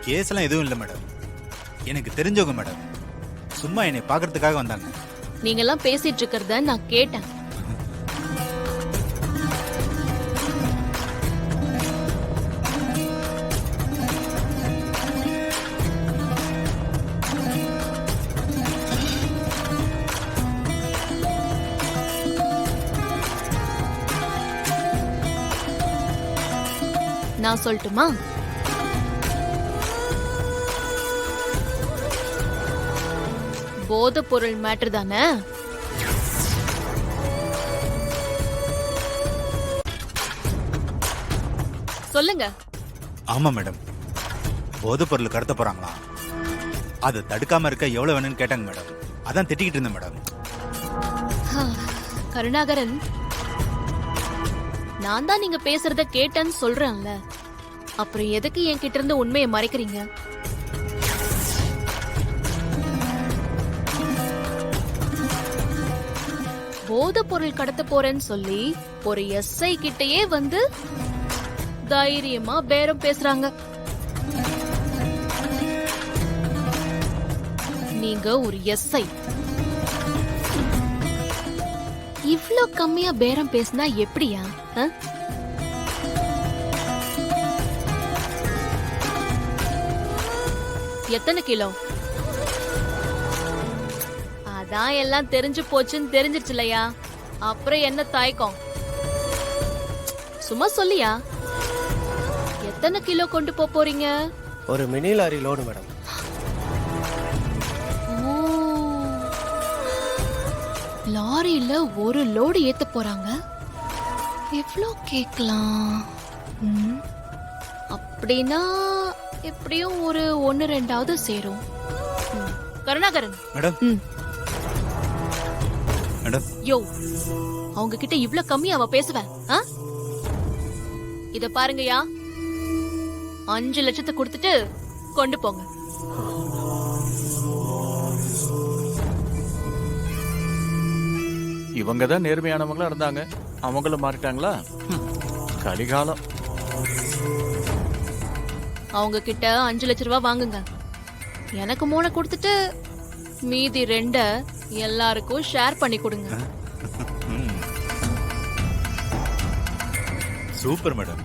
கேஸ்லாம் எதுவும் இல்லை மேடம். எனக்கு தெரிஞ்சவங்க மேடம். சும்மா என்னை பார்க்கறதுக்காக வந்தாங்க. நீங்க எல்லாம் பேசிட்டு இருக்கிறத நான் கேட்டேன். நான் சொல்லட்டுமா? போதை பொருள் மேட்டர் தானே? சொல்லுங்க. ஆமா மேடம், போதைப் பொருள் கடத்த போறாங்களா? அதை தடுக்காம இருக்க எவ்வளவு வேணும்னு கேட்டாங்க மேடம். அதான் திட்டிக்கிட்டு இருந்தேன் மேடம். கருணாகரன், நான் தான் நீங்க பேசுறத கேட்டேன்னு சொல்றேன்ல, அப்புறம் எதுக்கு என்கிட்ட இருந்து உண்மையை மறைக்கிறீங்க? போதை பொருள் கடத்த போறேன்னு சொல்லி ஒரு எஸ்ஐ கிட்டயே வந்து தைரியமா பேரம் பேசுறாங்க. நீங்க ஒரு எஸ்ஐ, இவ்ளோ கம்மியா பேரம் பேசினா எப்படியா? எத்தனை கிலோ? அதான் எல்லாம் தெரிஞ்சு போச்சுன்னு தெரிஞ்சிருச்சு இல்லையா? அப்புறம் என்ன தயக்கம்? சும்மா சொல்லியா, எத்தனை கிலோ கொண்டு போறீங்க? ஒரு மினி லாரி லோடு மேடம். லாரியில ஒரு லோடு ஏத்த போறாங்க. எவ்வளோ கேக்கலாம்? அப்படின்னா எப்படியும் ஒரு 1-2 சேரும். கருணாகரன் மேடம். மேடம், யோ, அவங்க கிட்ட இவ்ளோ கம்மி அவ பேசுவேன்? இத பாருங்கயா, 5 லட்சத்தை கொடுத்துட்டு கொண்டு போங்க. இவங்க தான் நேர்மையானவங்களா இருந்தாங்க, அவங்களும் மாறிட்டாங்களா? கலிகாலம். அவங்க கிட்ட 5 லட்ச ரூபாய் வாங்குங்க. எனக்கு 3 கொடுத்துட்டு மீதி 2 எல்லாருக்கும் ஷேர் பண்ணி கொடுங்க. Super madam.